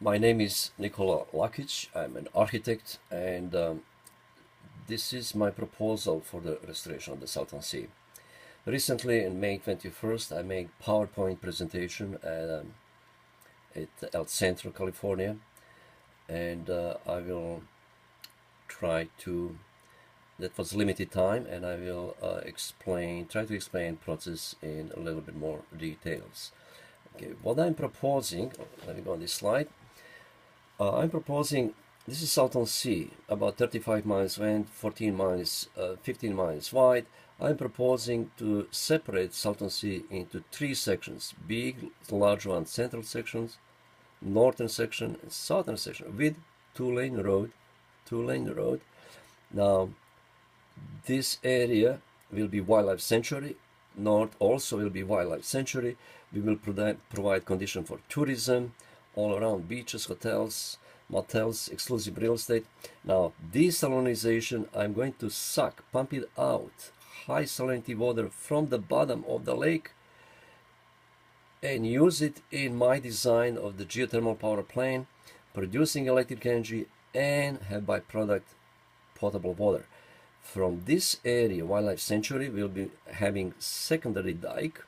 My name is Nikola Lakic. I'm an architect, and this is my proposal for the restoration of the Salton Sea. Recently, in May 21st, I made PowerPoint presentation at El Centro, California, and I will try to. That was limited time, and I will try to explain process in a little bit more details. Okay, what I'm proposing. Let me go on this slide. I'm proposing, this is Salton Sea, about 35 miles length, 15 miles wide. I'm proposing to separate Salton Sea into three sections: big, large one, central sections, northern section, and southern section, with two-lane road. Now, this area will be wildlife sanctuary. North also will be wildlife sanctuary. We will provide condition for tourism all around: beaches, hotels, motels, exclusive real estate. Now, desalinization, I'm going to pump it out, high salinity water from the bottom of the lake, and use it in my design of the geothermal power plant, producing electric energy, and have byproduct potable water. From this area, wildlife sanctuary, will be having secondary dike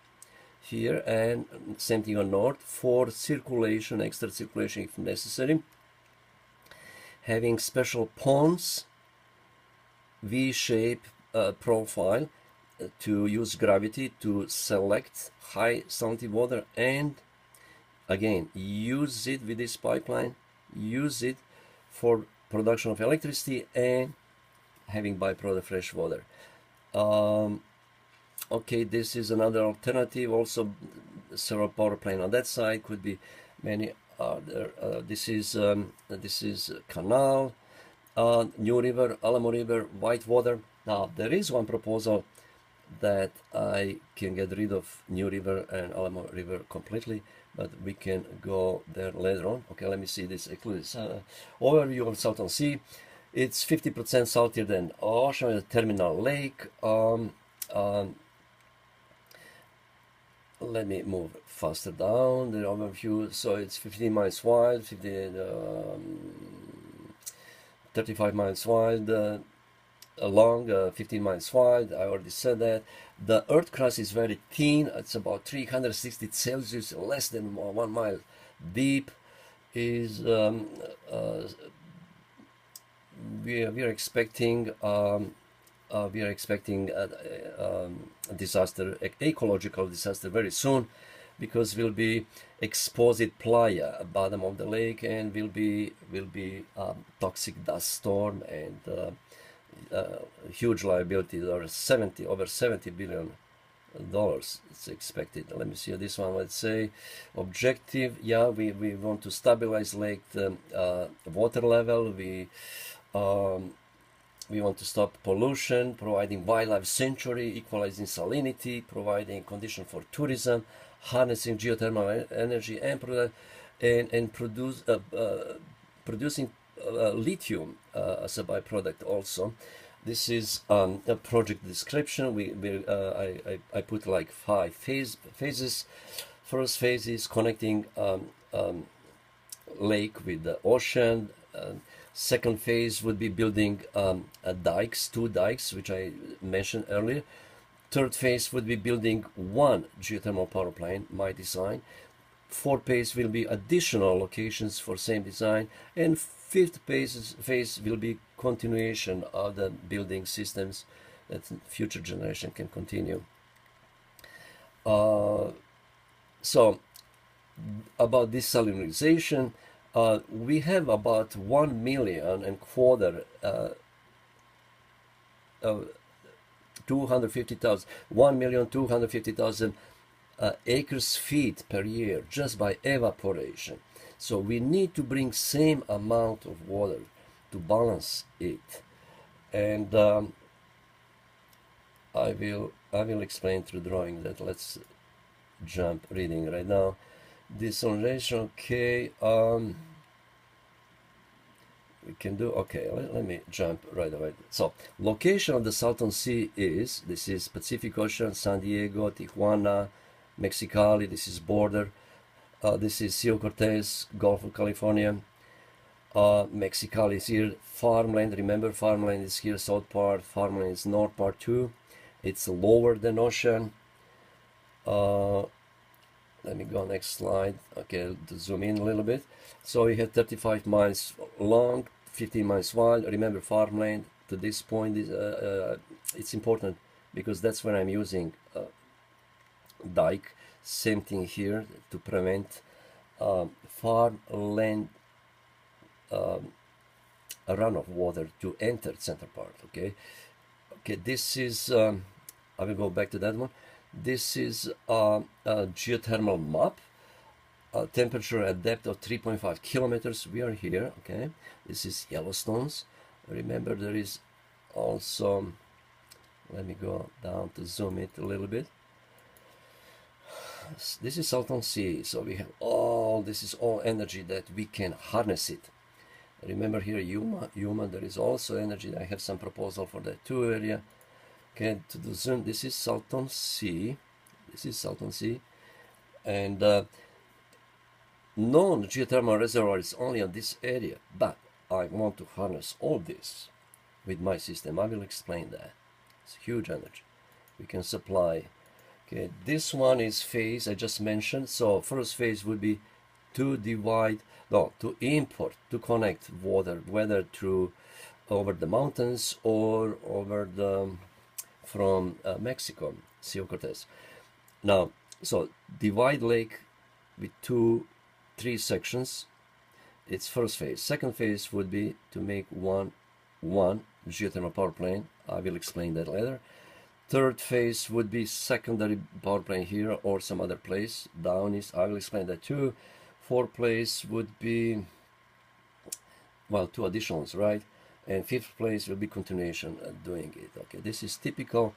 here, and same thing on north for circulation, extra circulation if necessary. Having special ponds, V-shape profile, to use gravity to select high salinity water, and again use it with this pipeline, use it for production of electricity and having byproduct fresh water. Okay, this is another alternative. Also, several power plant on that side, could be many other. This is canal, New River, Alamo River, Whitewater. Now, there is one proposal that I can get rid of New River and Alamo River completely, but we can go there later on. Okay, let me see this. Overview of Salton Sea. It's 50% saltier than ocean, a terminal lake. Let me move faster down the overview. So it's 15 miles wide, 35 miles wide, long, 15 miles wide. I already said that. The earth crust is very thin. It's about 360 Celsius, less than 1 mile deep. We are expecting disaster, ecological disaster very soon, because we'll be exposed playa at bottom of the lake, and will be toxic dust storm, and huge liability. Over 70 billion dollars it's expected. Let me see this one. Let's say objective. Yeah, we want to stabilize lake water level. We want to stop pollution, providing wildlife sanctuary, equalizing salinity, providing condition for tourism, harnessing geothermal energy, and producing lithium as a byproduct also. This is a project description. I put like 5 phases. First phase is connecting lake with the ocean. Second phase would be building two dikes, which I mentioned earlier. Third phase would be building one geothermal power plant, my design. Fourth phase will be additional locations for same design, and fifth phase will be continuation of the building systems that future generation can continue. So about desalinization, we have about 1.25 million 250,000 acres feet per year just by evaporation. So we need to bring same amount of water to balance it, and I will explain through drawing that. Let's jump reading right now. Desalination, okay. We can do, okay, let me jump right away. So, location of the Salton Sea this is Pacific Ocean, San Diego, Tijuana, Mexicali. This is border. This is Seal Cortez, Gulf of California. Mexicali is here. Farmland, remember farmland is here, south part. Farmland is north part too. It's lower than ocean. Let me go next slide. Okay, to zoom in a little bit. So we have 35 miles long, 15 miles wide. Remember farmland to this point is it's important because that's where I'm using dike. Same thing here to prevent farmland a run of water to enter center part. Okay, this is I will go back to that one. This is a geothermal map, temperature at depth of 3.5 kilometers. We are here. Okay, this is Yellowstone's. Remember there is also, let me go down to zoom it a little bit. This is Salton Sea, so we have all, this is all energy that we can harness it. Remember here Yuma, there is also energy. I have some proposal for that too area. Okay, to the zoom, this is Salton Sea. This is Salton Sea. And known geothermal reservoir is only on this area, but I want to harness all this with my system. I will explain that. It's huge energy. We can supply. Okay, this one is phase I just mentioned. So first phase would be to import, to connect water, whether through over the mountains or over the from Mexico, Seal Cortez. Now, so divide lake with 3 sections. It's first phase. Second phase would be to make one geothermal power plant. I will explain that later. Third phase would be secondary power plant here or some other place down east. I will explain that too. Fourth place would be, well, 2 additionals, right? And fifth place will be continuation doing it. Okay, this is typical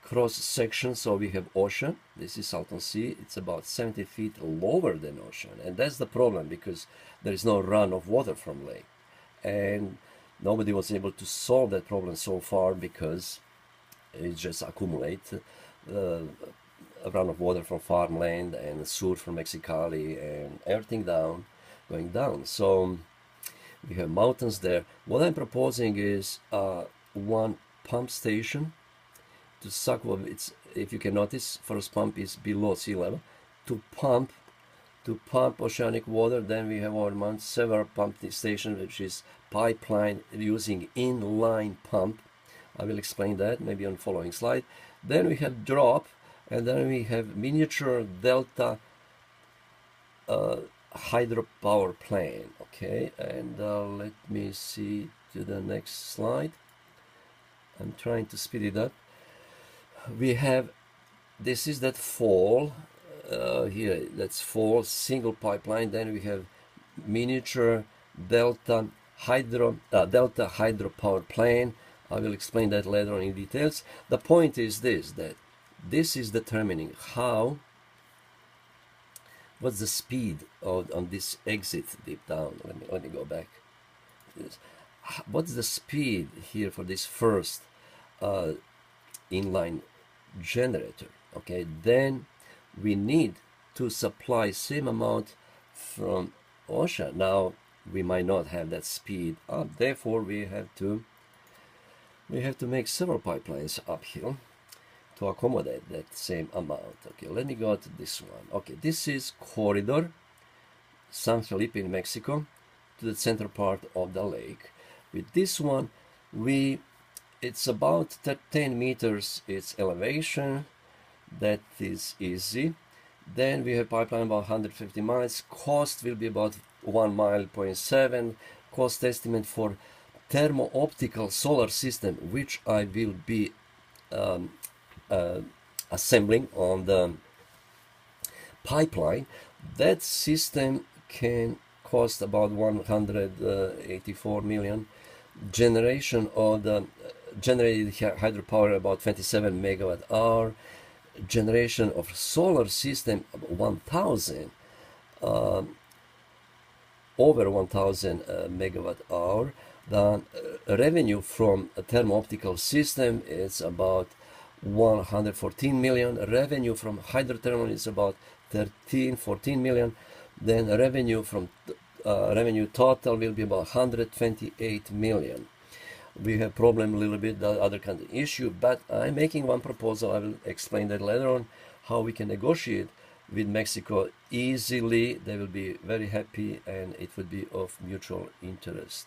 cross section. So we have ocean. This is Salton Sea. It's about 70 feet lower than ocean, and that's the problem because there is no run of water from lake, and nobody was able to solve that problem so far because it just accumulate a run of water from farmland and sewer from Mexicali and everything going down. So we have mountains there. What I'm proposing is one pump station to suck. It's, if you can notice, first pump is below sea level to pump oceanic water. Then we have our Mount Sever pump station, which is pipeline using inline pump. I will explain that maybe on the following slide. Then we have drop, and then we have miniature delta hydropower plant. Okay, and let me see to the next slide. I'm trying to speed it up. We have, this is that fall here, that's fall single pipeline. Then we have miniature delta hydropower plant. I will explain that later on in details. The point is this, that this is determining what's the speed on this exit deep down. Let me go back. What's the speed here for this first inline generator? Okay, then we need to supply same amount from ocean. Now we might not have that speed up, therefore we have to make several pipelines uphill to accommodate that same amount. Okay, let me go to this one. Okay, this is corridor San Felipe in Mexico to the center part of the lake. With this one, it's about 10 meters its elevation. That is easy. Then we have pipeline about 150 miles. Cost will be about 1.7 miles. Cost estimate for thermo-optical solar system, which I will be assembling on the pipeline. That system can cost about 184 million. Generation of the generated hydropower about 27 megawatt hour. Generation of solar system 1,000 over 1,000 megawatt hour. The revenue from a thermo-optical system is about 114 million. Revenue from hydrothermal is about 14 million. Then revenue from revenue total will be about 128 million. We have problem a little bit, the other kind of issue, but I'm making one proposal. I will explain that later on, how we can negotiate with Mexico easily. They will be very happy and it would be of mutual interest.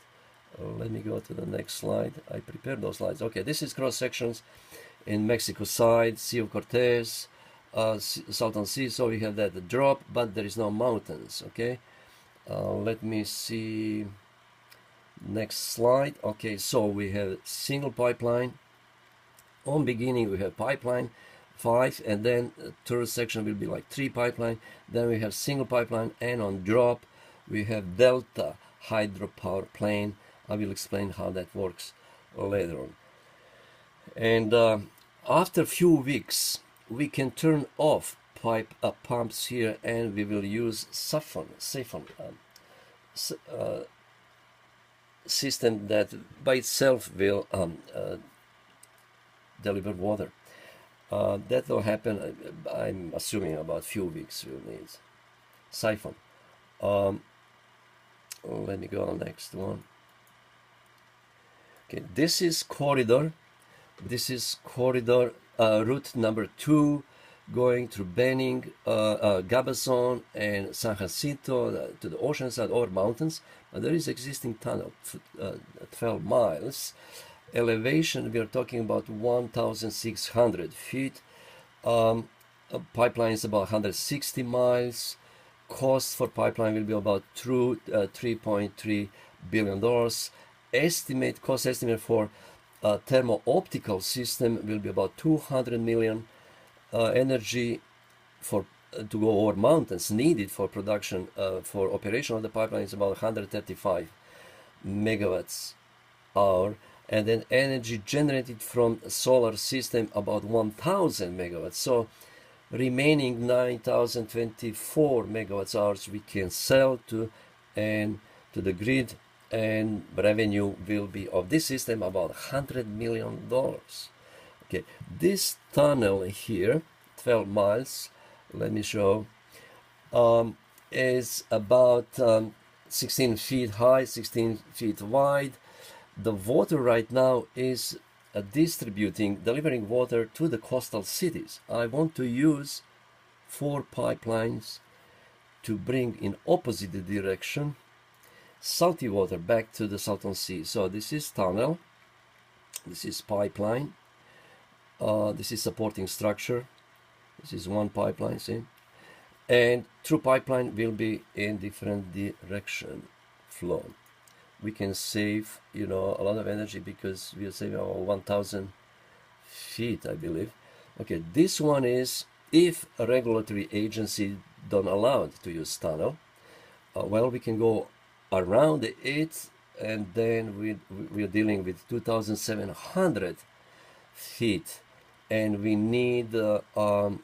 Let me go to the next slide. I prepared those slides. Okay, this is cross sections in Mexico side, Sea of Cortez, Salton Sea. So we have that drop, but there is no mountains. Okay, let me see. Next slide. Okay, so we have single pipeline. On beginning we have pipeline 5, and then third section will be like 3 pipeline. Then we have single pipeline, and on drop we have delta hydropower plant. I will explain how that works later on. And after a few weeks we can turn off pumps here, and we will use siphon system that by itself will deliver water. That will happen, I'm assuming, about few weeks we'll need siphon. Let me go on next one. Okay, this is corridor. This is corridor route number 2, going through Benning, Gabazon, and San Jacinto to the ocean side or mountains. But there is existing tunnel, 12 miles. Elevation, we are talking about 1,600 feet. Pipeline is about 160 miles. Cost for pipeline will be about $3.3 billion. Cost estimate for thermo-optical system will be about 200 million. Energy for to go over mountains needed for production for operation of the pipeline is about 135 megawatts hour, and then energy generated from solar system about 1,000 megawatts. So remaining 9,024 megawatts hours we can sell to the grid, and revenue will be of this system about $100 million. Okay, this tunnel here, 12 miles, let me show, is about 16 feet high, 16 feet wide. The water right now is delivering water to the coastal cities. I want to use 4 pipelines to bring in opposite direction salty water back to the Salton Sea. So this is tunnel, this is pipeline, this is supporting structure, this is one pipeline, see, and through pipeline will be in different direction flow. We can save, a lot of energy because we are saving 1,000 feet, I believe. Okay, this one is if a regulatory agency don't allow it to use tunnel. Well, we can go around it, and then we're dealing with 2,700 feet, and we need about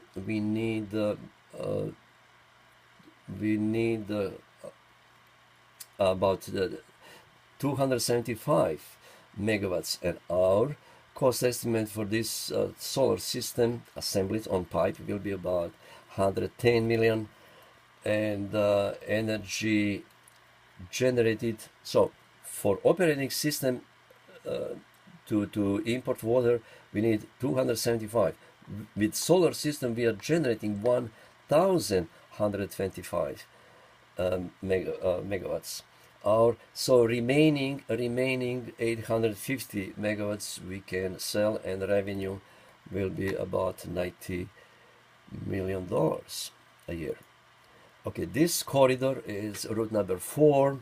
275 megawatts an hour. Cost estimate for this solar system assembled on pipe will be about 110 million, and energy generated. So for operating system to import water we need 275. With solar system we are generating 1,125 megawatts hour. So remaining 850 megawatts we can sell, and revenue will be about $90 million a year. Okay, this corridor is route number 4.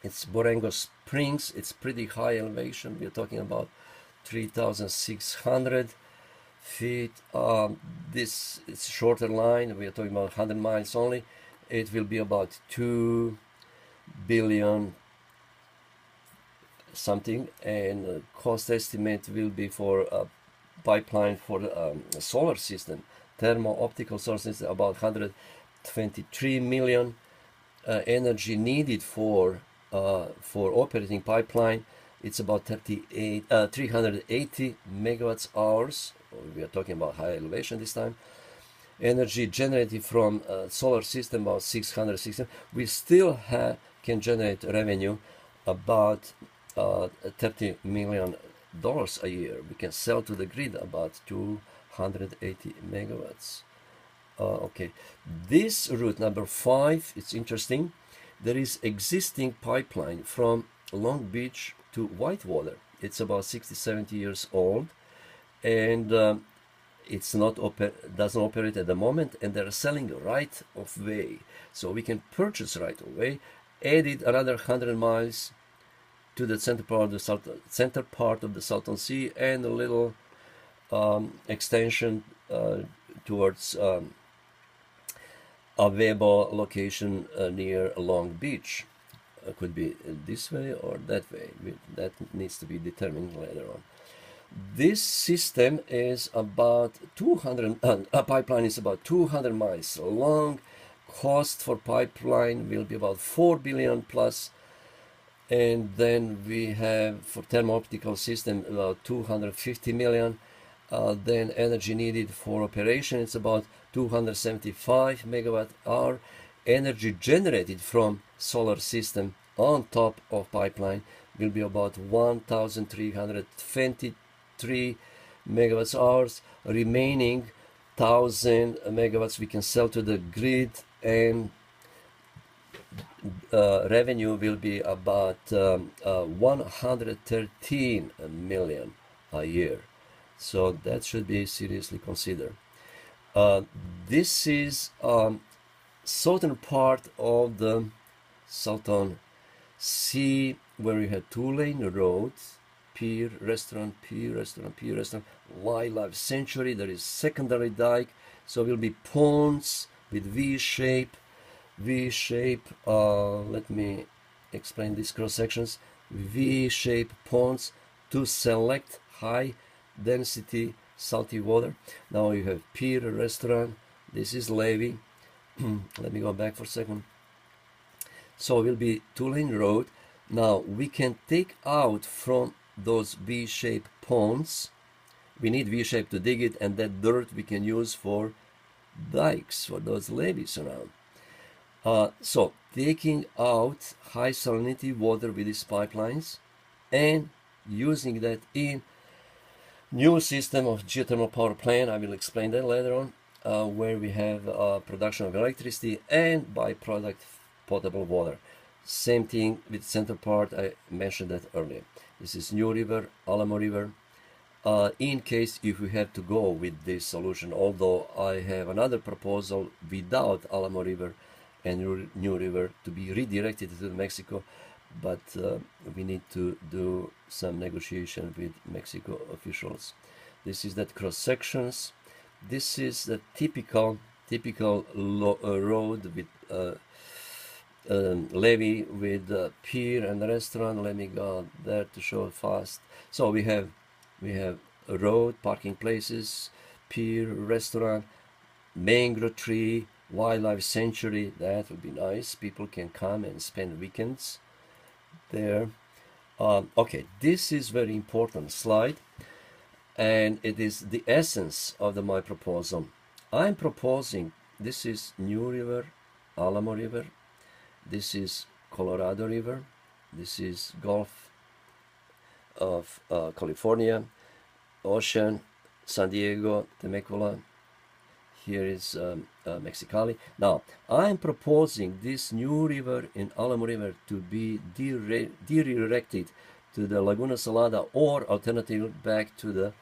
It's Borengo Springs. It's pretty high elevation. We're talking about 3,600 feet. This is shorter line. We are talking about 100 miles only. It will be about 2 billion something, and cost estimate will be for a pipeline for a solar system, thermo-optical solar system, about 123 million. Energy needed for operating pipeline, it's about 380 megawatts hours. We are talking about high elevation this time. energy generated from solar system about 660. We still can generate revenue about $30 million a year. We can sell to the grid about 280 megawatts. Okay, this route number 5, it's interesting. There is existing pipeline from Long Beach to Whitewater. It's about 60-70 years old, and it's not doesn't operate at the moment, and they're selling right of way, so we can purchase right of way, added another 100 miles to the center part of the Salton Sea, and a little extension towards available location near Long Beach. Could be this way or that way. That needs to be determined later on. This system is about 200. A pipeline is about 200 miles long. Cost for pipeline will be about 4 billion plus, and then we have for thermo-optical system about 250 million. Then energy needed for operation, it's about 275 megawatt hour. Energy generated from solar system on top of pipeline will be about 1,323 megawatts hours. Remaining 1,000 megawatts we can sell to the grid, and revenue will be about 113 million a year. So that should be seriously considered. This is southern part of the Salton Sea, where we have 2-lane roads, pier, restaurant, wildlife sanctuary. There is secondary dike, so will be ponds with V-shape. Let me explain these cross sections. V-shape ponds to select high density salty water. Now you have pier, restaurant. This is levee. Let me go back for a second. So it will be 2-lane road. Now we can take out from those V-shaped ponds. We need V-shape to dig it, and that dirt we can use for dikes, for those levees around. So taking out high salinity water with these pipelines and using that in new system of geothermal power plant. I will explain that later on, where we have production of electricity and byproduct potable water. Same thing with center part, I mentioned that earlier. This is New River, Alamo River. In case if we have to go with this solution, although I have another proposal without Alamo River and New River to be redirected to Mexico, but we need to do some negotiation with Mexico officials. This is that cross sections. This is the typical road with levee with pier and restaurant. Let me go there to show fast. So we have a road, parking places, pier, restaurant, mangrove tree, wildlife sanctuary. That would be nice. People can come and spend weekends there. Okay, this is very important slide, and it is the essence of my proposal. I'm proposing, this is New River, Alamo River, this is Colorado River, this is Gulf of California, Ocean, San Diego, Temecula. Here is Mexicali. Now, I'm proposing this New River and Alamo River to be redirected to the Laguna Salada, or alternatively back to the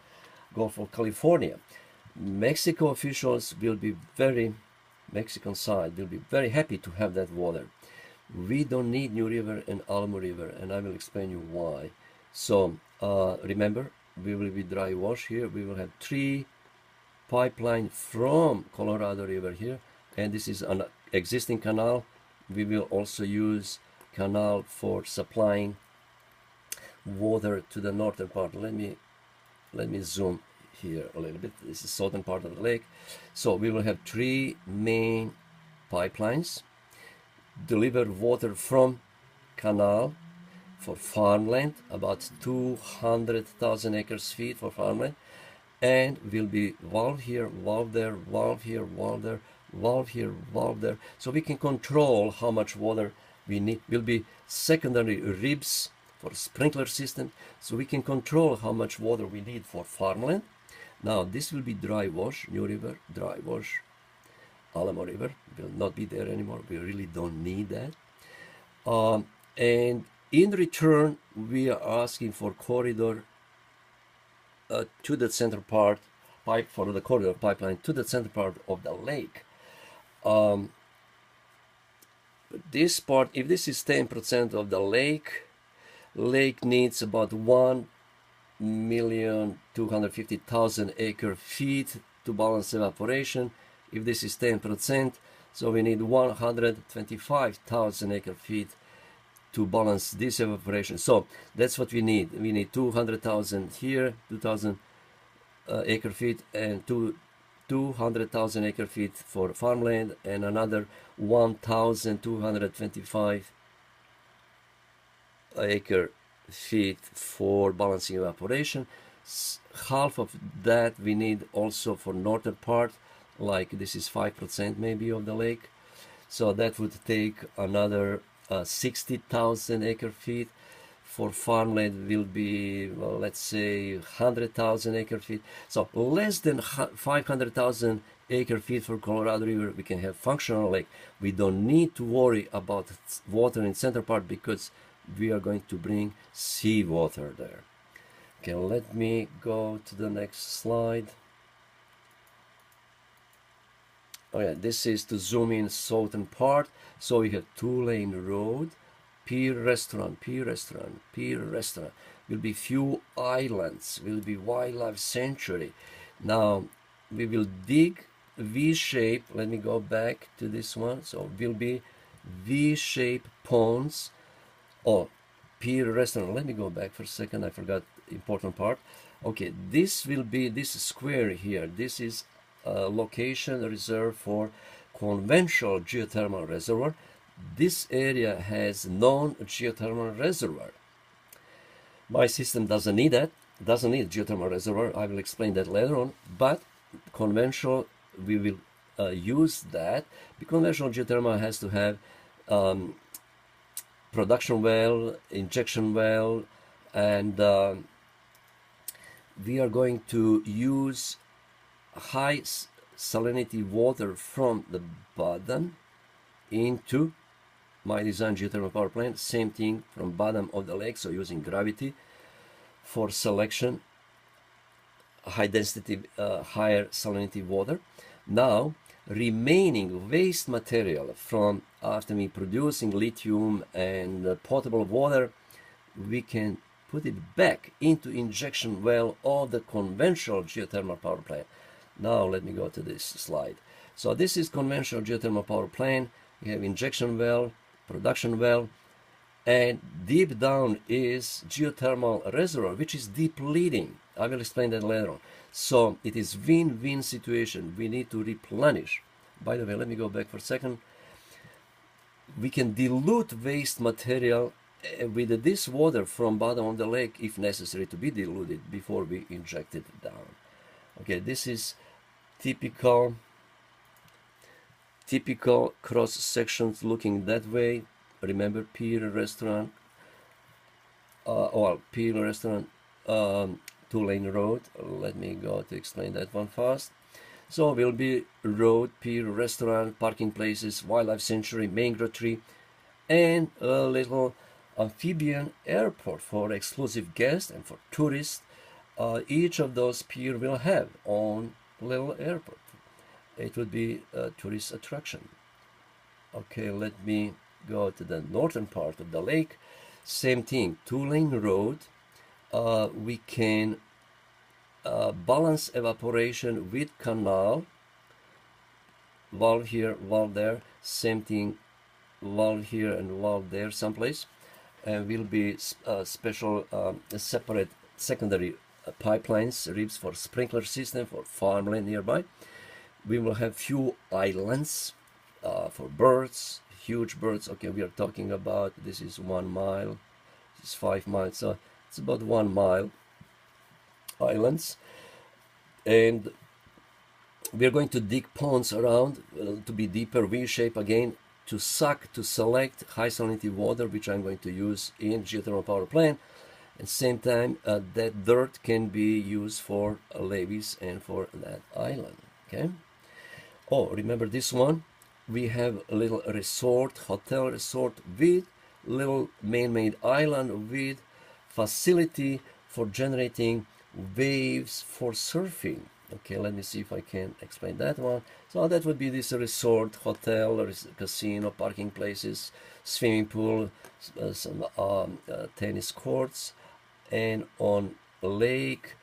Gulf of California. Mexico officials will be Mexican side will be very happy to have that water. We don't need New River and Alamo River, and I will explain you why. So remember, we will be dry wash here. We will have 3 pipeline from Colorado River here, and this is an existing canal. We will also use canal for supplying water to the northern part. Let me zoom here a little bit. This is southern part of the lake. So we will have 3 main pipelines, deliver water from canal for farmland, about 200,000 acres feet for farmland, and will be valve here, valve there, valve here, valve there, valve here, valve there. So we can control how much water we need. Will be secondary ribs for sprinkler system, so we can control how much water we need for farmland. Now this will be dry wash, New River, dry wash, Alamo River will not be there anymore. We really don't need that. And in return, we are asking for corridor to the center part, pipe for the corridor pipeline to the center part of the lake. This part, if this is 10% of the lake needs about 1,250,000 acre feet to balance evaporation. If this is 10%, so we need 125,000 acre feet to balance this evaporation. So that's what we need. We need 200,000 here, 2,000 acre feet, and 200,000 acre feet for farmland, and another 1,225 acre feet for balancing evaporation. Half of that we need also for northern part, like this is 5% maybe of the lake. So that would take another 60,000 acre feet. For farmland will be, well, let's say 100,000 acre feet. So less than 500,000 acre feet for Colorado River, we can have functional lake. We don't need to worry about water in center part because we are going to bring seawater there. Okay, let me go to the next slide. Okay, this is to zoom in southern part. So we have 2-lane road, pier restaurant, pier restaurant, pier restaurant. Will be few islands, will be wildlife sanctuary. Now we will dig V-shape. Let me go back to this one. So will be V-shape ponds. Oh, pier restaurant. Let me go back for a second. I forgot the important part. Okay, this will be this square here. This is a location reserved for conventional geothermal reservoir. This area has non-geothermal reservoir. My system doesn't need that. Doesn't need geothermal reservoir. I will explain that later on. But conventional, we will use that. The conventional geothermal has to have production well, injection well, and we are going to use high salinity water from the bottom into my design geothermal power plant. Same thing from bottom of the lake, so using gravity for selection, high density, higher salinity water. Now remaining waste material from after me producing lithium and potable water, we can put it back into injection well of the conventional geothermal power plant. Now let me go to this slide. So this is conventional geothermal power plant. We have injection well, production well, and deep down is geothermal reservoir, which is depleting. I will explain that later on. So it is win-win situation. We need to replenish. By the way, let me go back for a second. We can dilute waste material with this water from bottom of the lake if necessary to be diluted before we inject it down. Okay, this is typical cross sections looking that way. Remember, pier restaurant, pier restaurant, 2-lane road. Let me go to explain that one fast. So will be road, pier, restaurant, parking places, wildlife sanctuary, mangrove tree, and a little amphibian airport for exclusive guests and for tourists. Each of those pier will have own little airport. It would be a tourist attraction. Okay, let me go to the northern part of the lake. Same thing, 2-lane road. We can balance evaporation with canal, valve here, valve there, same thing, valve here and valve there someplace, and will be special separate secondary pipelines, ribs for sprinkler system for farmland nearby. We will have few islands for birds, huge birds. Okay, we are talking about, this is 1 mile, this is 5 miles, so it's about 1 mile islands. and we are going to dig ponds around to be deeper V-shape again, to suck, to select high salinity water, which I'm going to use in geothermal power plant. At the same time, that dirt can be used for levees and for that island. Okay. Oh, remember this one? We have a little resort, hotel resort with little man-made island with facility for generating waves for surfing. Okay, let me see if I can explain that one. So that would be this resort, hotel, casino, parking places, swimming pool, some tennis courts, and on lake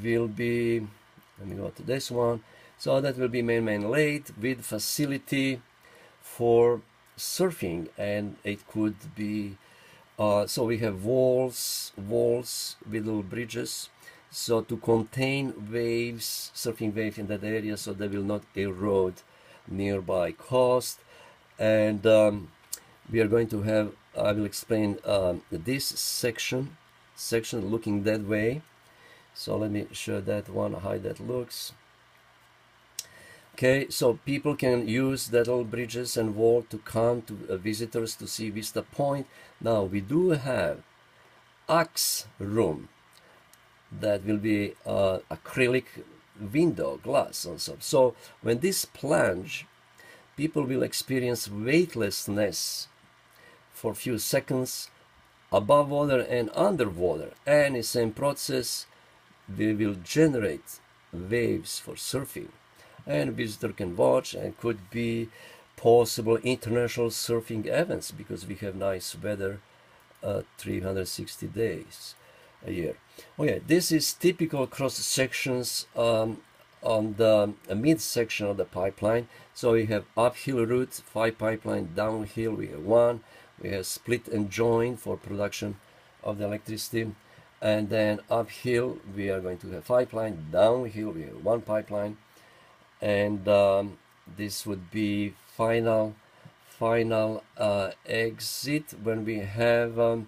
will be, let me go to this one. So that will be man-made lake with facility for surfing, and it could be so we have walls with little bridges, so to contain waves, surfing waves in that area, so they will not erode nearby coast. And we are going to have, I will explain this section looking that way. So let me show that one, how that looks. Okay, so people can use that old bridges and wall to come to visitors to see Vista Point. Now we do have axe room that will be acrylic window glass also. So when this plunge, people will experience weightlessness for a few seconds above water and underwater, and in the same process we will generate waves for surfing, and visitor can watch, and could be possible international surfing events because we have nice weather 360 days a year. Okay, this is typical cross sections on the mid section of the pipeline. So we have uphill route, 5 pipeline, downhill we have 1, we have split and join for production of the electricity, and then uphill we are going to have 5 pipeline, downhill we have 1 pipeline, and this would be final exit when we have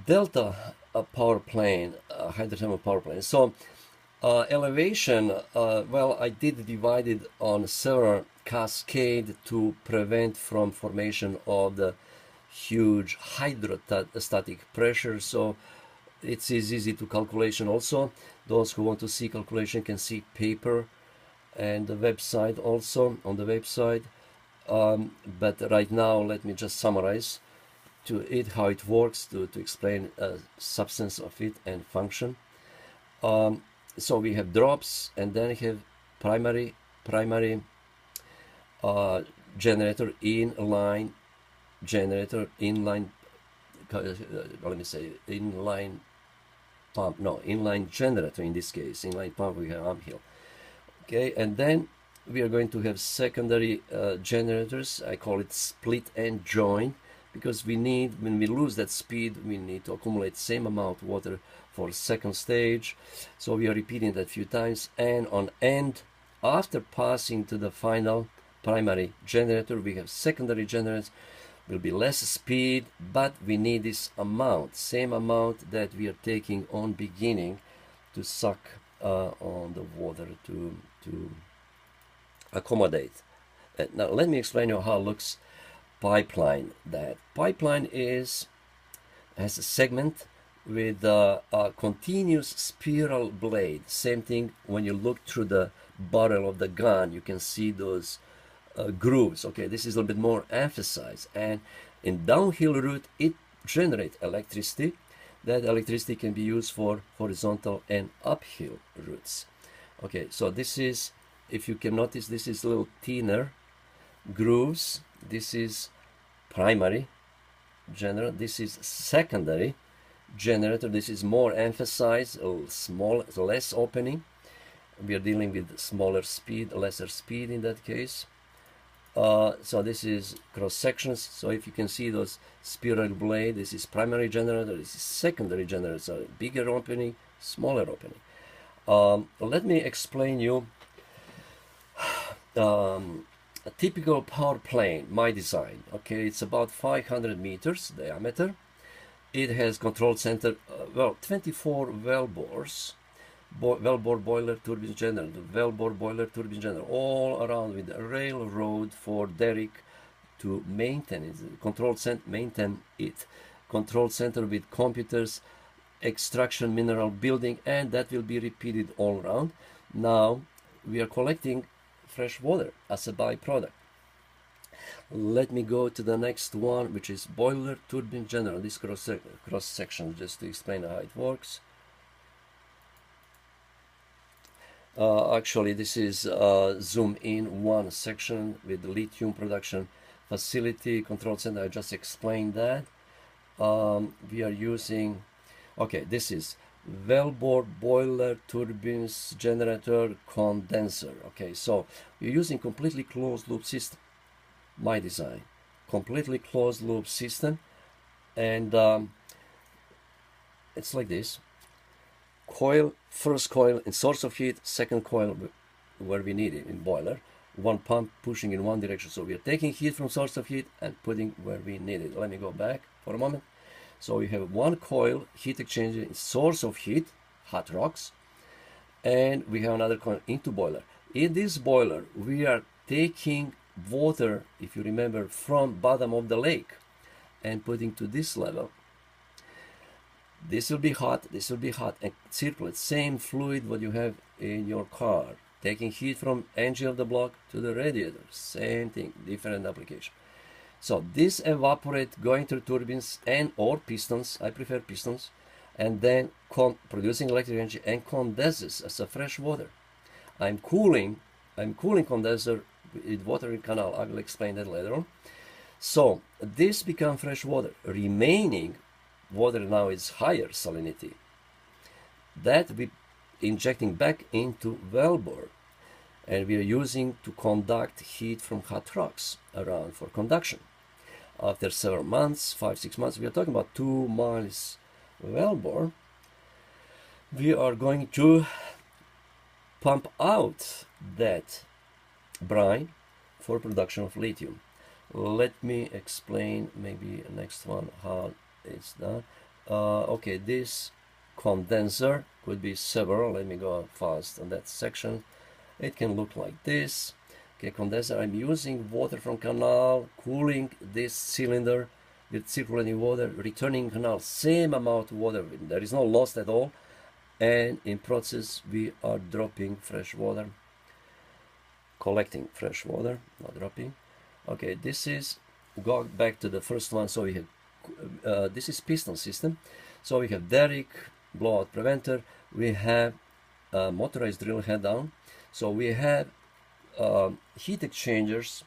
delta power plant, hydrothermal power plant. So elevation, well, I did divide it on several cascade to prevent from formation of the huge hydrostatic pressure. So it's easy to calculation also. Those who want to see calculation can see paper and the website also on the website. But right now let me just summarize to it how it works, to explain substance of it and function. So we have drops, and then we have primary generator, inline generator, inline let me say inline pump, no, inline generator in this case, inline pump we have uphill. Okay, and then we are going to have secondary generators. I call it split and join, because we need, when we lose that speed, we need to accumulate same amount of water for second stage. So we are repeating that a few times, and on end, after passing to the final primary generator, we have secondary generators. Will be less speed, but we need this amount, same amount that we are taking on beginning to suck on the water to accommodate. Now let me explain you how it looks pipeline. That pipeline has a segment with a continuous spiral blade. Same thing when you look through the barrel of the gun, you can see those grooves. Okay, this is a little bit more emphasized, and in downhill route it generates electricity. That electricity can be used for horizontal and uphill routes. Okay, so this is, if you can notice, this is a little thinner grooves. This is primary generator, this is secondary generator. This is more emphasized, small, less opening. We are dealing with smaller speed, lesser speed in that case. So this is cross sections. So if you can see those spiral blade, this is primary generator, this is secondary generator. So bigger opening, smaller opening. Let me explain you a typical power plant, my design. Okay, it's about 500 meters diameter. It has control center, well, 24 well bores, well-bore boiler turbine general, the well-bore boiler turbine general, all around with a railroad for derrick to maintain it, maintain it, control center with computers, extraction mineral building, and that will be repeated all around. Now we are collecting fresh water as a byproduct. Let me go to the next one, which is boiler turbine general. This cross section, just to explain how it works. Actually, this is zoom in one section with lithium production facility control center. I just explained that. We are using, okay, this is well-bore boiler turbines generator condenser. Okay, so you're using completely closed loop system. My design, completely closed loop system, and it's like this. Coil, first coil in source of heat, second coil where we need it in boiler, one pump pushing in one direction. So we are taking heat from source of heat and putting where we need it. Let me go back for a moment. So we have one coil heat exchanger in source of heat, hot rocks, and we have another coil into boiler. In this boiler we are taking water, if you remember, from bottom of the lake and putting to this level. This will be hot, this will be hot, and circulate same fluid what you have in your car, taking heat from engine of the block to the radiator, same thing, different application. So this evaporate going through turbines and or pistons, I prefer pistons, and then producing electric energy and condenses as a fresh water. I'm cooling condenser with water in canal. I will explain that later on. So this becomes fresh water. Remaining water now is higher salinity. That we injecting back into wellbore, and we are using to conduct heat from hot rocks around for conduction. After several months, 5-6 months, we are talking about 2 miles wellbore, we are going to pump out that brine for production of lithium. Let me explain maybe next one how it's done. Okay, this condenser could be several. Let me go fast on that section. It can look like this. Okay, condenser, I'm using water from canal, cooling this cylinder with circulating water, returning canal, same amount of water. There is no loss at all. And in process we are dropping fresh water, collecting fresh water, not dropping. Okay, this is, go back to the first one. So we have this is piston system. So we have derrick, blowout preventer, we have motorized drill head down. So we have heat exchangers,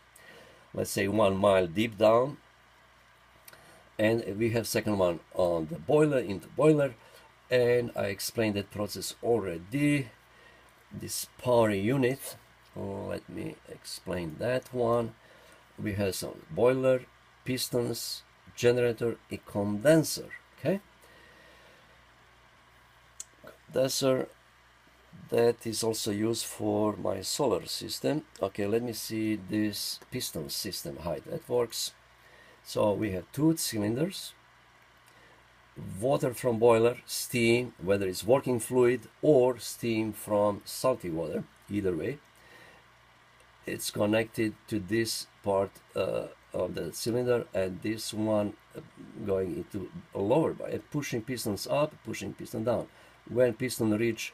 let's say 1 mile deep down, and we have second one on the boiler, into boiler, and I explained that process already. This power unit, let me explain that one. We have some boiler, pistons, generator, a condenser. Okay, condenser that is also used for my solar system. Okay, let me see this piston system, how that works. So we have 2 cylinders, water from boiler, steam, whether it's working fluid or steam from salty water, either way. It's connected to this part of the cylinder, and this one going into a lower by pushing pistons up, pushing piston down. When piston reach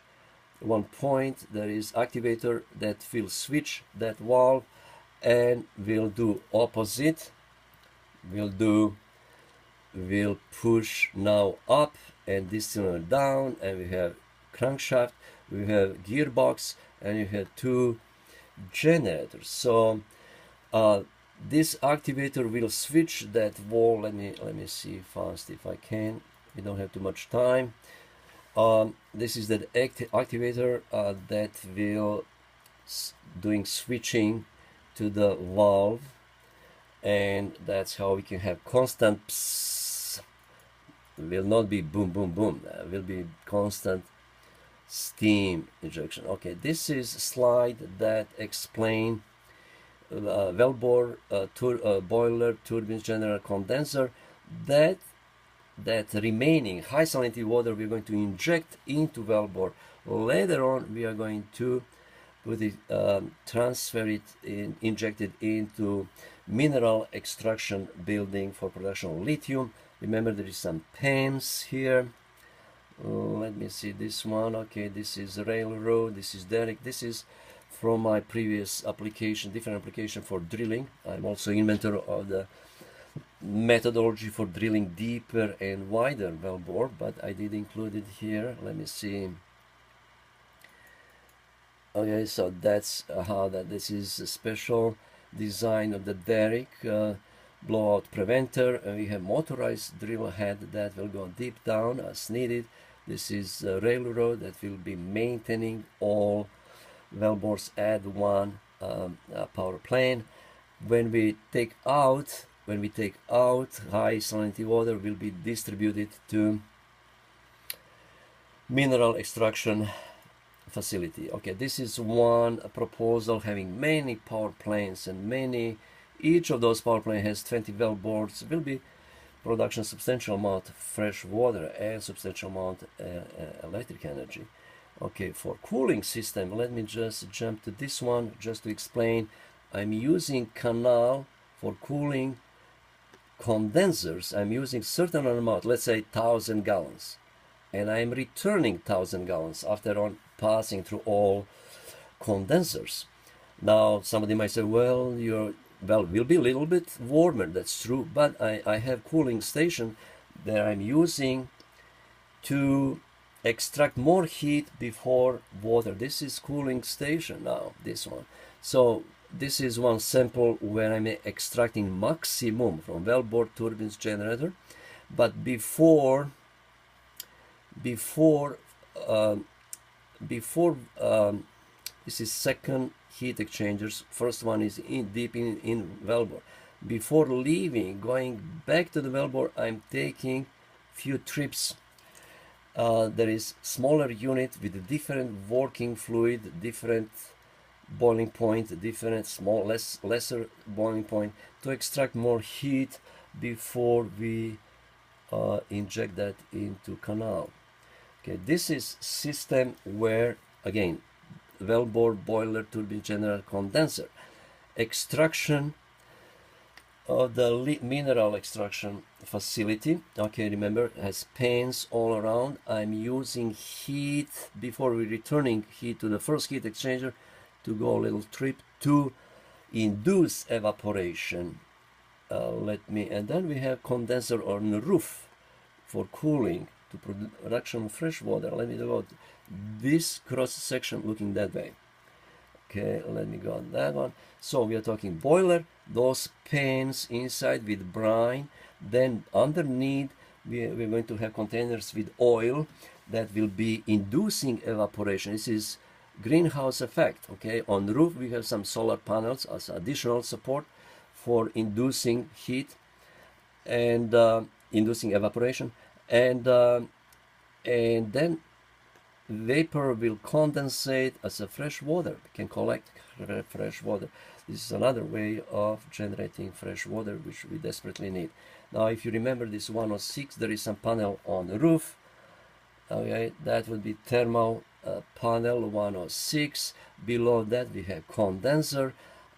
one point, there is activator that will switch that valve and will do opposite. Will push now up and this cylinder down, and we have crankshaft, we have gearbox, and you have 2 generators. So this activator will switch that valve. Let me see fast if I can. We don't have too much time. This is the activator that will doing switching to the valve, and that's how we can have constant psss. Will not be boom boom boom, will be constant steam injection. Okay, this is a slide that explain wellbore boiler turbines general condenser that that remaining high salinity water we're going to inject into wellbore. Later on we are going to put it, transfer it, inject it into mineral extraction building for production of lithium. Remember, there is some pans here. Let me see this one. Okay, this is railroad, this is derrick. This is from my previous application, different application for drilling. I'm also inventor of the methodology for drilling deeper and wider wellbore, but I did include it here. Let me see. Okay, so that's how that this is a special design of the derrick blowout preventer, and we have motorized drill head that will go deep down as needed. This is a railroad that will be maintaining all wellbores at one power plane. When we take out high salinity water will be distributed to mineral extraction facility. Okay, this is one proposal having many power planes and each of those power planes has 20 wellbores. Will be production substantial amount of fresh water and substantial amount electric energy. Okay, for cooling system, let me just jump to this one just to explain. I'm using canal for cooling condensers. I'm using certain amount, let's say 1,000 gallons, and I'm returning 1,000 gallons after on passing through all condensers. Now somebody might say, well, will be a little bit warmer. That's true, but I have cooling station that I'm using to extract more heat before water. This is cooling station now, this one. So this is one sample where I'm extracting maximum from wellbore turbines generator, but before this is second heat exchangers. First one is deep in wellbore. Before leaving, going back to the wellbore, I'm taking few trips. There is smaller unit with a different working fluid, different boiling point, different lesser boiling point to extract more heat before we inject that into canal. Okay, this is system where again wellbore, boiler, turbine generator, condenser, extraction of the mineral extraction facility. Okay, remember, has pans all around. I'm using heat before we returning heat to the first heat exchanger to go a little trip to induce evaporation. And then we have condenser on the roof for cooling to production of fresh water. Let me go this cross section looking that way. Okay, let me go on that one. So we are talking boiler, those pans inside with brine, then underneath we're going to have containers with oil that will be inducing evaporation. This is greenhouse effect. Okay, on the roof we have some solar panels as additional support for inducing heat and inducing evaporation, and then vapor will condensate as a fresh water. We can collect fresh water. This is another way of generating fresh water which we desperately need. Now if you remember this 106, there is some panel on the roof. Okay, that would be thermal panel 106. Below that we have condenser.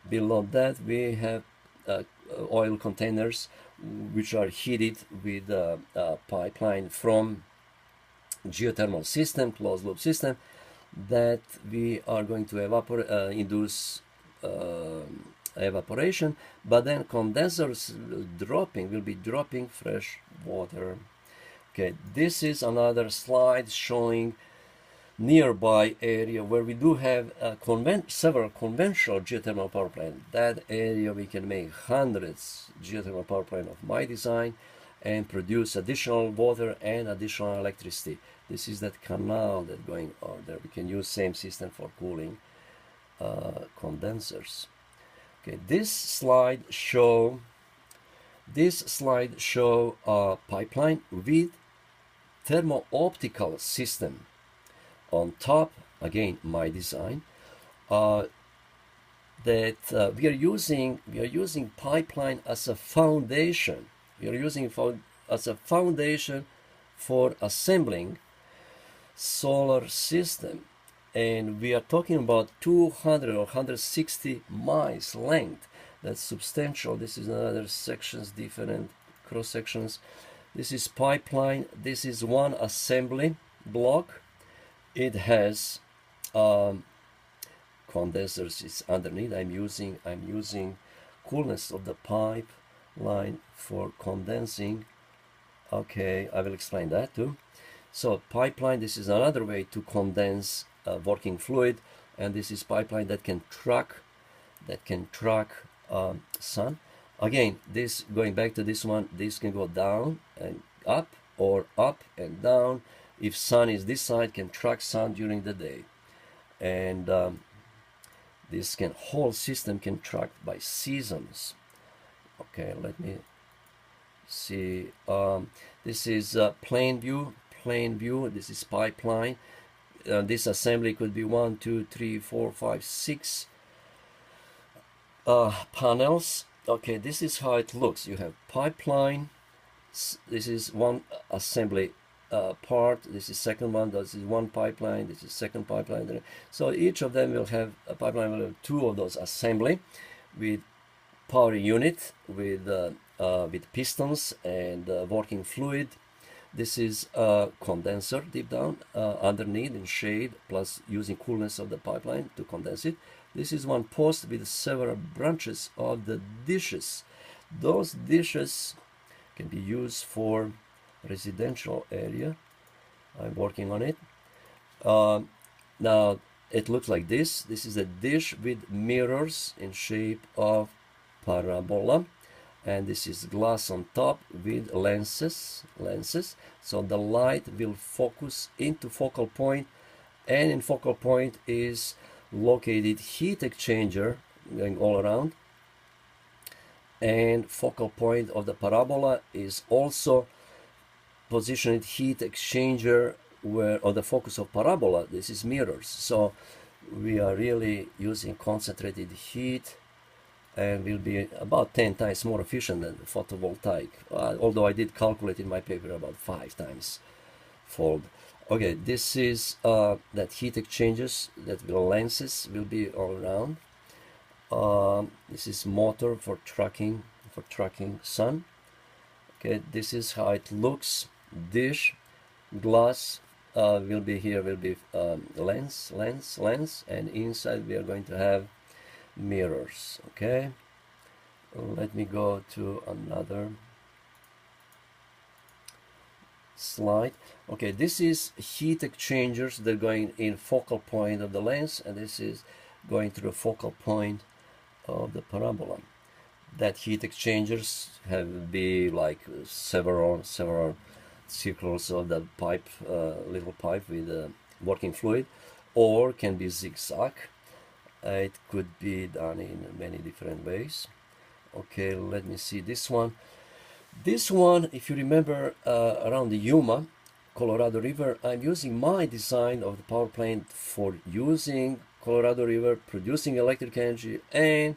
Below that we have oil containers which are heated with a pipeline from geothermal system, closed loop system, that we are going to induce evaporation, but then condensers will be dropping fresh water. Okay, this is another slide showing nearby area where we do have several conventional geothermal power plants. That area we can make hundreds geothermal power plants of my design and produce additional water and additional electricity. This is that canal that going on there. We can use same system for cooling condensers. Okay, this slide show a pipeline with thermo-optical system on top. Again, my design. That we are using pipeline as a foundation. We are using as a foundation for assembling solar system. And we are talking about 200 or 160 miles length. That's substantial. This is another sections, different cross sections. This is pipeline. This is one assembly block. It has condensers. It's underneath. I'm using coolness of the pipeline for condensing. Okay, I will explain that too. So pipeline, this is another way to condense working fluid, and this is pipeline that can track sun. Again, this, going back to this one, this can go down and up or up and down. If sun is this side, can track sun during the day, and this whole system can track by seasons. Okay, let me see. This is plain view. This is pipeline. This assembly could be 1, 2, 3, 4, 5, 6 panels. Okay, this is how it looks. You have pipeline. This is one assembly part. This is second one. This is one pipeline. This is second pipeline. So each of them will have a pipeline. Will have 2 of those assembly with power unit, with pistons and working fluid. This is a condenser deep down underneath in shade, plus using coolness of the pipeline to condense it. This is one post with several branches of the dishes. Those dishes can be used for residential area. I'm working on it. Now it looks like this. This is a dish with mirrors in shape of parabola. And this is glass on top with lenses. So the light will focus into focal point, and in focal point is located heat exchanger going all around, and focal point of the parabola is also positioned heat exchanger where on the focus of parabola. This is mirrors. So we are really using concentrated heat, and will be about 10 times more efficient than the photovoltaic, although I did calculate in my paper about 5 times fold. Okay, this is that heat exchangers, that lenses will be all around. This is motor for tracking sun. Okay, this is how it looks. Dish, glass will be here, will be lens, and inside we are going to have mirrors. Okay, let me go to another slide. Okay, this is heat exchangers. They're going in focal point of the lens, and this is going through a focal point of the parabola. That heat exchangers have be like several circles of the pipe, little pipe with working fluid, or can be zigzag. It could be done in many different ways. Okay, let me see this one. This one, if you remember, around the Yuma, Colorado River, I'm using my design of the power plant for using Colorado River, producing electric energy and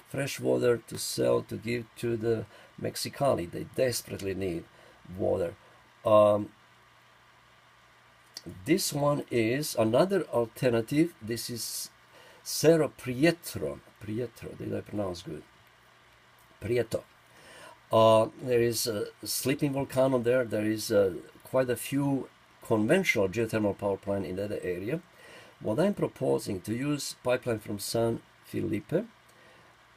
fresh water to sell, to give to the Mexicali. They desperately need water. This one is another alternative. This is Cerro Prieto. Did I pronounce good? Prieto. There is a sleeping volcano there. There is quite a few conventional geothermal power plant in that area. What I'm proposing to use pipeline from San Felipe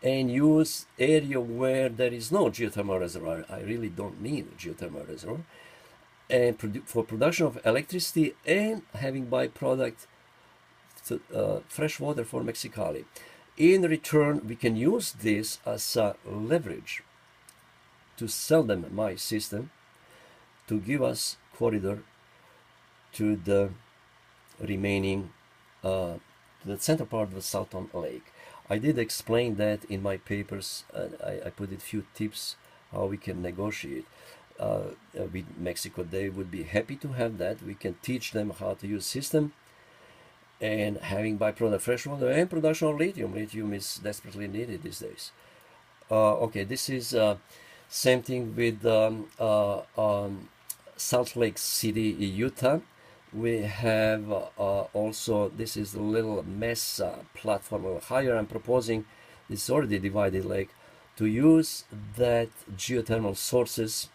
and use area where there is no geothermal reservoir. I really don't need a geothermal reservoir. And for production of electricity and having byproduct fresh water for Mexicali. In return, we can use this as a leverage to sell them my system to give us corridor to the remaining the center part of the Salton Lake. I did explain that in my papers. I put a few tips how we can negotiate with Mexico. They would be happy to have that. We can teach them how to use system and having byproduct fresh water and production of lithium. Lithium is desperately needed these days. Okay, this is Same thing with Salt Lake City, Utah. We have also, this is a little mess platform over higher. I'm proposing, this already divided lake, to use that geothermal sources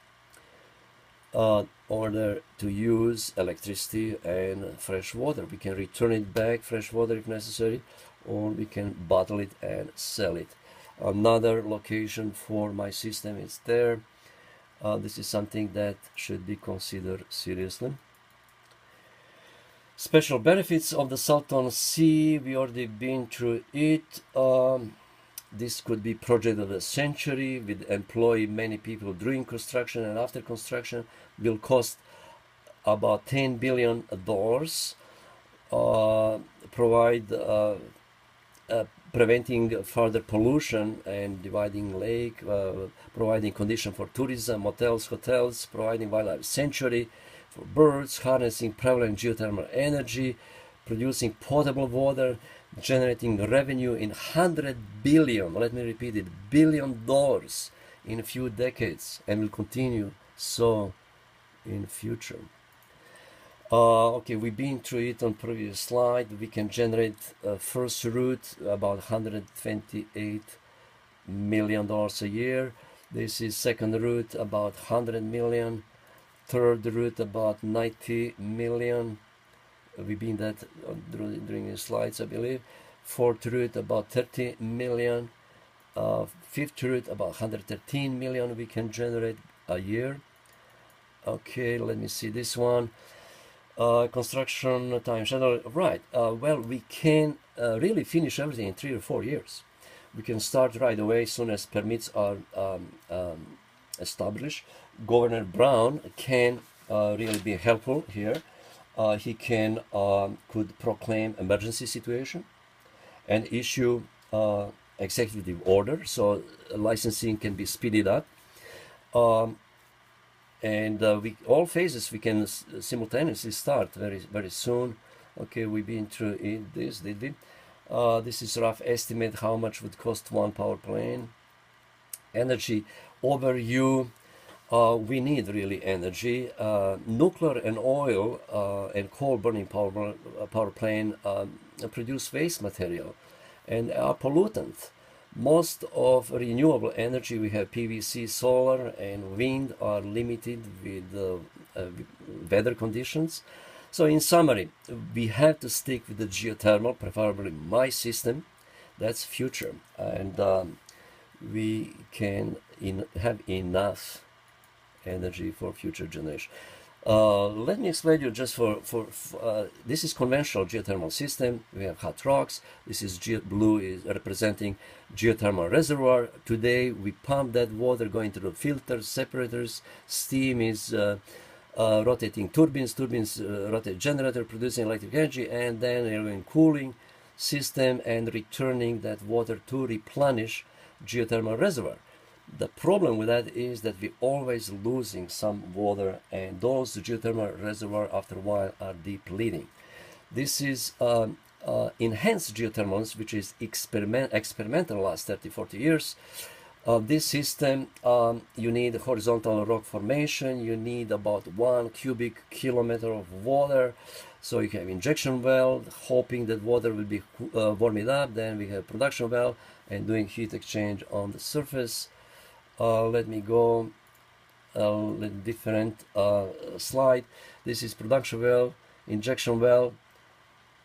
order to use electricity and fresh water. We can return it back, fresh water if necessary, or we can bottle it and sell it. Another location for my system is there. This is something that should be considered seriously. Special benefits of the Salton Sea, we already been through it. This could be project of the century, with employ many people during construction and after construction. Will cost about $10 billion. Provide preventing further pollution and dividing lake, providing condition for tourism, motels, hotels, providing wildlife sanctuary for birds, harnessing prevalent geothermal energy, producing potable water, generating revenue in $100 billion, let me repeat it, $1 billion in a few decades, and will continue so in future. Okay, we've been through it on previous slide. We can generate first root about $128 million a year. This is second root about 100 million. Third root about 90 million. We've been that during the slides, I believe. Fourth root about 30 million. Fifth root about 113 million we can generate a year. Okay, let me see this one. Construction time schedule, right? Well, we can really finish everything in 3 or 4 years. We can start right away as soon as permits are established. Governor Brown can really be helpful here. He can could proclaim emergency situation and issue executive order, so licensing can be speeded up. And all phases we can simultaneously start very soon. Okay, we've been through this, did we? This is rough estimate how much would cost one power plant. Energy overview. We need really energy. Nuclear and oil and coal burning power plant produce waste material and are pollutant. Most of renewable energy, we have PVC, solar, and wind, are limited with weather conditions. So in summary, we have to stick with the geothermal, preferably my system. That's future, and we can have enough energy for future generation. Let me explain you just for this is conventional geothermal system. We have hot rocks. This is blue is representing geothermal reservoir. Today we pump that water going through the filters, separators. Steam is rotating turbines. Turbines rotate generator, producing electric energy, and then they're in cooling system and returning that water to replenish geothermal reservoir. The problem with that is that we're always losing some water, and those geothermal reservoirs after a while are depleting. This is enhanced geothermals, which is experimental last 30-40 years. This system, you need horizontal rock formation, you need about 1 cubic kilometer of water. So you have injection well, hoping that water will be warmed up. Then we have production well and doing heat exchange on the surface. Let me go a different slide. This is production well, injection well,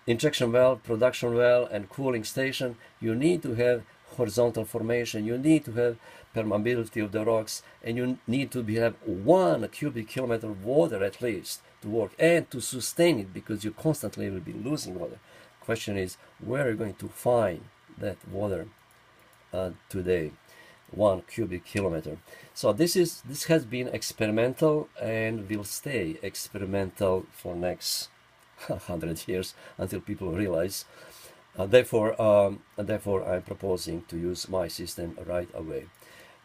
production well, and cooling station. You need to have horizontal formation, you need to have permeability of the rocks, and you need to have 1 cubic kilometer of water at least to work and to sustain it, because you constantly will be losing water. Question is, where are you going to find that water today? 1 cubic kilometer. So this has been experimental and will stay experimental for next 100 years until people realize. Therefore, I'm proposing to use my system right away.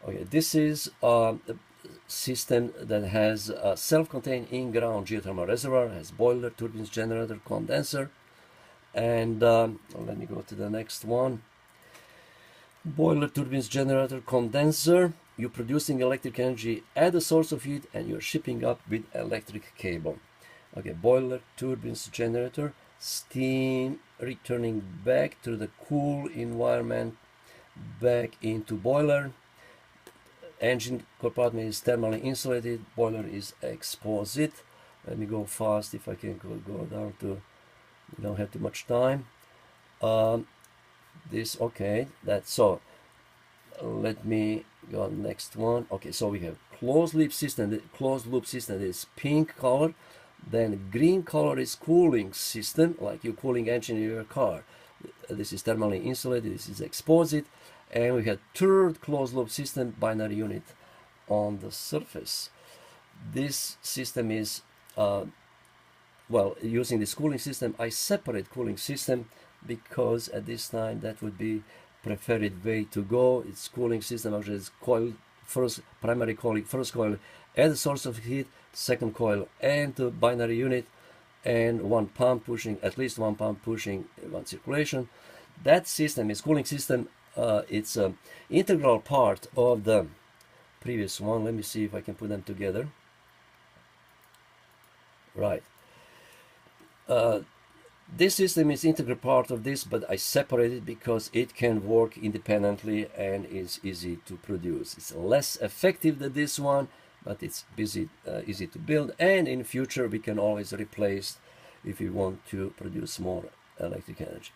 Okay, this is a system that has a self-contained in-ground geothermal reservoir, has boiler, turbines, generator, condenser, and let me go to the next one. Boiler, turbines, generator, condenser. you're producing electric energy at the source of heat and you're shipping up with electric cable. Okay, boiler, turbines, generator, steam returning back to the cool environment, back into boiler. Engine compartment is thermally insulated, boiler is exposite. Let me go fast if I can go down to, we don't have too much time. This, okay, that's so. Let me go on next one. Okay, so we have closed loop system. The closed loop system is pink color. Then green color is cooling system, like you're cooling engine in your car. This is thermally insulated, this is exposite. And we have third closed loop system, binary unit on the surface. This system is, well, using this cooling system, I separate cooling system because at this time that would be preferred way to go. It's cooling system, actually it's coil, first primary coil, first coil at the source of heat, second coil and the binary unit, and one pump pushing, at least one pump pushing one circulation. That system is cooling system. It's an integral part of the previous one. Let me see if I can put them together. Right. This system is integral part of this, but I separate it because it can work independently and is easy to produce. It's less effective than this one, but it's easy to build, and in future we can always replace if we want to produce more electric energy.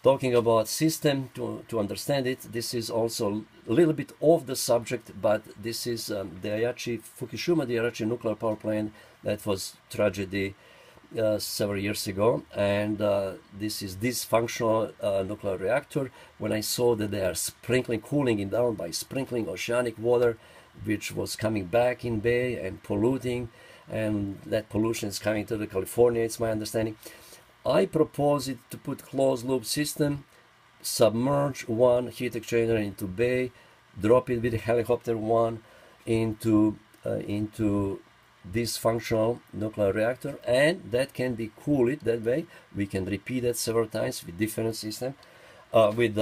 Talking about system, to understand it, this is also a little bit off the subject, but this is the Fukushima Daiichi nuclear power plant that was tragedy several years ago, and this is dysfunctional nuclear reactor. When I saw that they are sprinkling, cooling it down by sprinkling oceanic water, which was coming back in bay and polluting, and that pollution is coming to the California, it's my understanding. I propose it to put closed loop system, submerge one heat exchanger into bay, drop it with a helicopter one into this functional nuclear reactor, and that can be cooled that way. We can repeat it several times with different system, with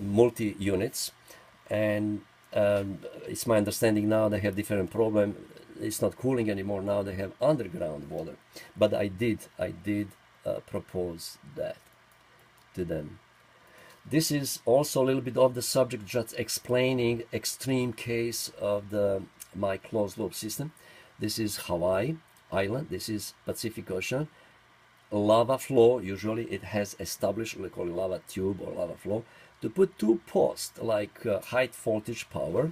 multi units, and it's my understanding now they have different problem. It's not cooling anymore now, they have underground water, but I did propose that to them. This is also a little bit of the subject, just explaining extreme case of my closed loop system. This is Hawaii Island, this is Pacific Ocean. Lava flow, usually it has established, we call it lava tube or lava flow, to put two posts like high voltage power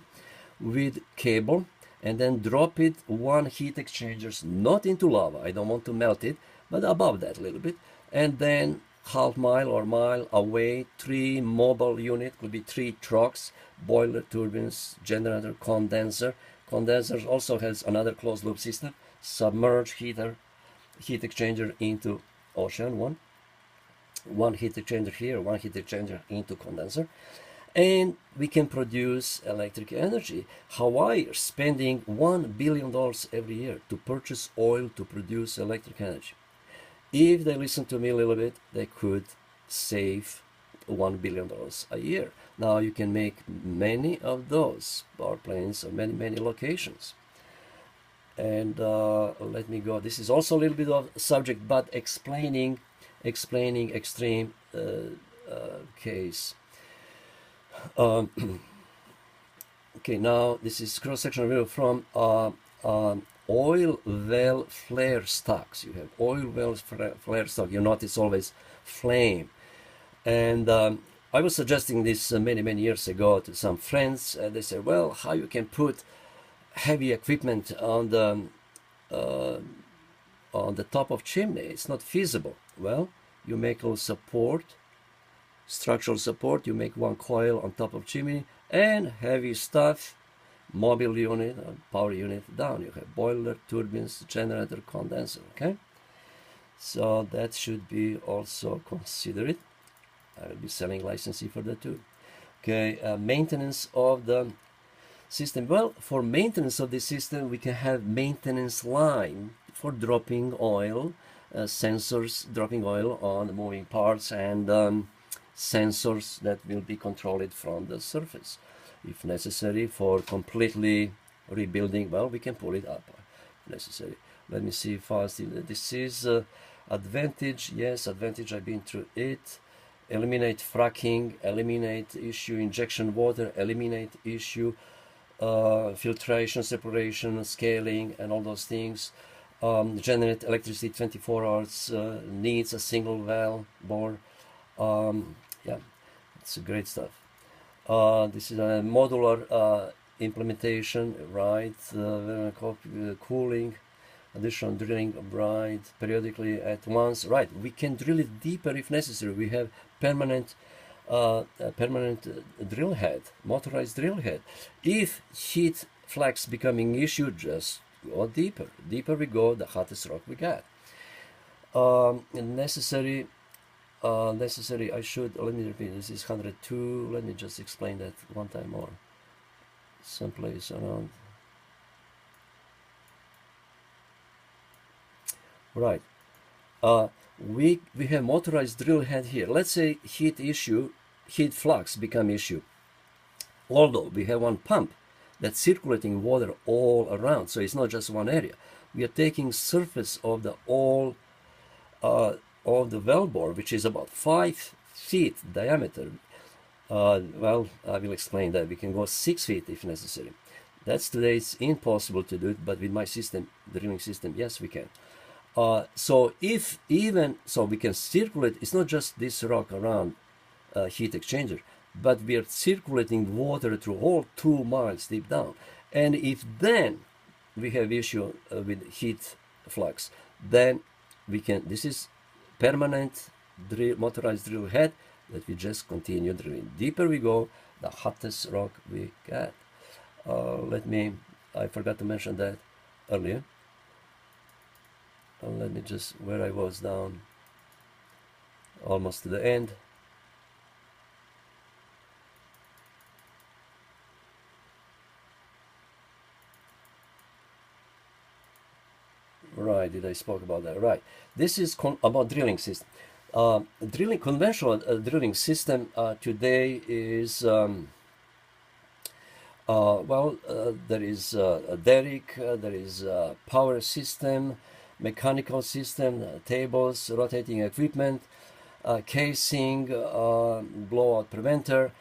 with cable, and then drop it one heat exchangers, not into lava, I don't want to melt it, but above that a little bit, and then half mile or mile away, 3 mobile unit, could be 3 trucks, boiler, turbines, generator, condenser. Condenser also has another closed loop system, submerge heat exchanger into ocean, one heat exchanger here, one heat exchanger into condenser, and we can produce electric energy. Hawaii is spending $1 billion every year to purchase oil to produce electric energy. If they listen to me a little bit, they could save $1 billion a year. Now you can make many of those power plants on many locations. And let me go. This is also a little bit of subject, but explaining extreme case. Okay, now this is cross-sectional view from oil well flare stocks. You have oil well flare stock. You notice always flame. And I was suggesting this many years ago to some friends, and they said, well, how you can put heavy equipment on the top of chimney? It's not feasible. Well, you make a support, structural support, you make one coil on top of chimney, and heavy stuff, mobile unit, power unit down. You have boiler, turbines, generator, condenser, okay? So that should be also considered. I will be selling licensing for that too. Okay, maintenance of the system. Well, for maintenance of the system, we can have maintenance line for dropping oil, sensors dropping oil on moving parts, and sensors that will be controlled from the surface. if necessary, for completely rebuilding. Well, we can pull it up if necessary. Let me see fast. This is advantage. Yes, advantage. I've been through it. Eliminate fracking, eliminate issue injection water, eliminate issue filtration, separation, scaling, and all those things. Generate electricity 24 hours, needs a single valve bore. Yeah, it's great stuff. This is a modular implementation, right? Cooling, additional drilling, right? Periodically at once, right? We can drill it deeper if necessary. We have permanent drill head, motorized drill head. If heat flux becoming issue, just go deeper. Deeper we go, the hottest rock we got. Necessary. I should, let me repeat, this is 102. Let me just explain that one time more. Someplace around. Right. We have motorized drill head here. Let's say heat flux become issue. Although we have one pump that's circulating water all around, so it's not just one area. We are taking surface of the all of the wellbore, which is about 5 feet diameter. Well, I will explain that. We can go 6 feet if necessary. That's today it's impossible to do it, but with my system, drilling system, yes, we can. So we can circulate. It's not just this rock around heat exchanger, but we are circulating water through all 2 miles deep down. And if then we have issue with heat flux, then we can. This is permanent motorized drill head that we just continue drilling. Deeper we go, the hottest rock we got. I forgot to mention that earlier. Let me just, where I was down, almost to the end. Right, did I spoke about that? Right. This is about drilling system. Conventional drilling system today is there is a derrick, there is a power system, mechanical system, tables, rotating equipment, casing, blowout preventer.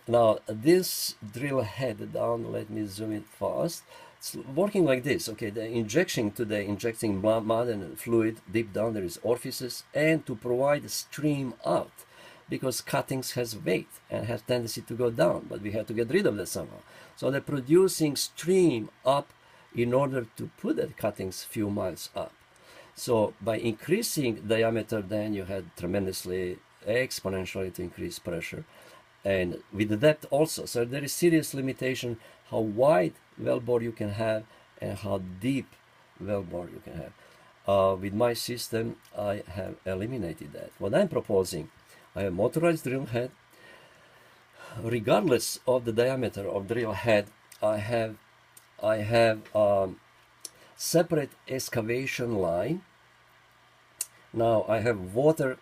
Now this drill head down, let me zoom it fast. It's working like this. Okay, the injecting mud and fluid deep down, there is orifices, and to provide stream out, because cuttings has weight and have tendency to go down, but we have to get rid of that somehow. So they're producing stream up in order to put the cuttings few miles up. So by increasing diameter, then you had tremendously, exponentially to increase pressure, and with the depth also. So there is serious limitation how wide wellbore you can have and how deep wellbore you can have. With my system, I have eliminated that. What I'm proposing, I have motorized drill head. Regardless of the diameter of drill head, I have separate excavation line. Now I have water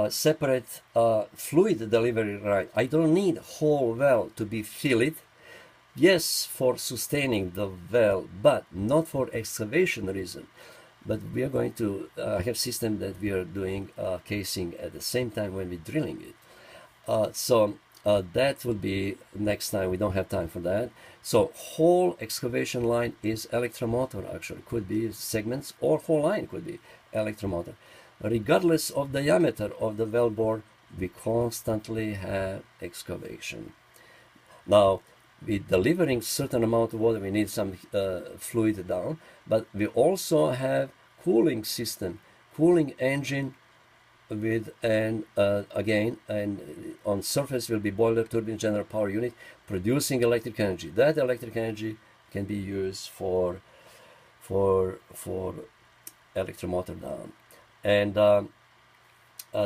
separate fluid delivery line. I don't need whole well to be filled. Yes, for sustaining the well, but not for excavation reason. But we are going to have system that we are doing casing at the same time when we're drilling it. So that will be next time. We don't have time for that. So whole excavation line is electromotor, actually. Could be segments, or whole line could be electromotor. Regardless of diameter of the wellbore, we constantly have excavation. Now, with delivering certain amount of water, we need some fluid down, but we also have cooling system, cooling engine with, and again, and on surface will be boiler, turbine, general power unit, producing electric energy. That electric energy can be used for electromotor down. And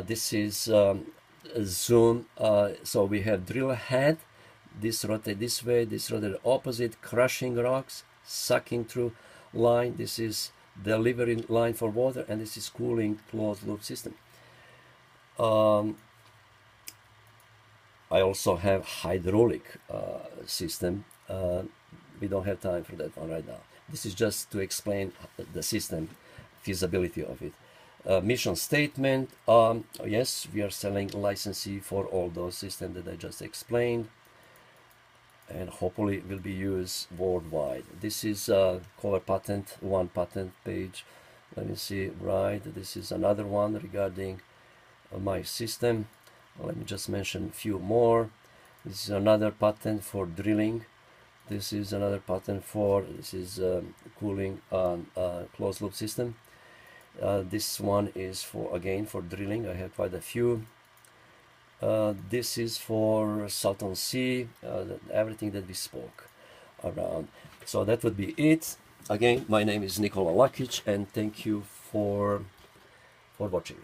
this is zoom. So we have drill head. This rotate this way, this rotate opposite, crushing rocks, sucking through line. This is delivering line for water, and this is cooling closed loop system. I also have hydraulic system. We don't have time for that one right now. This is just to explain the system, feasibility of it. Mission statement, yes, we are selling licensee for all those systems that I just explained, and hopefully will be used worldwide. This is cover patent, one patent page. Let me see, right, this is another one regarding my system. Let me just mention a few more. This is another patent for drilling. This is another patent for, this is cooling closed loop system. This one is for, again, for drilling. I have quite a few. This is for Salton Sea, everything that we spoke around. So that would be it. Again, my name is Nikola Lakic, and thank you for watching.